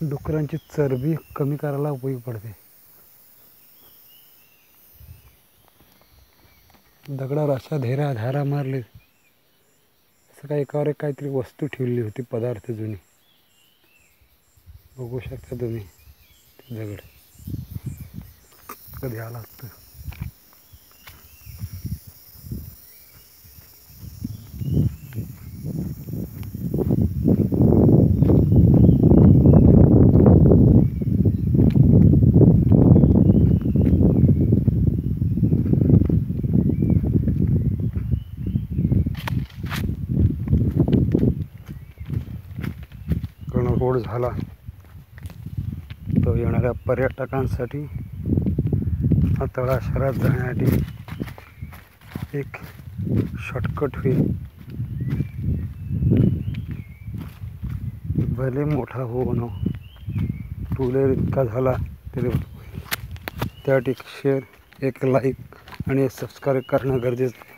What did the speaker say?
डुकरांची चरबी कमी करायला उपयोगी पडते। दगडावर अशा धारा मारले, असं काही एकावर एक काहीतरी वस्तू ठेवली होती, पदार्थ जुनी। बघू शकता तुम्ही ते दगड कधी आला असतं। रोड झाला तो येणाऱ्या पर्यटकांसाठी हा तळा शहरात जाण्यासाठी एक शॉर्टकट होईल। भले मोठा हो न, टू व्हीलर इतका झाला तरी त्यासाठी एक शेअर, एक लाईक आणि सबस्क्राईब करणं गरजेचं आहे।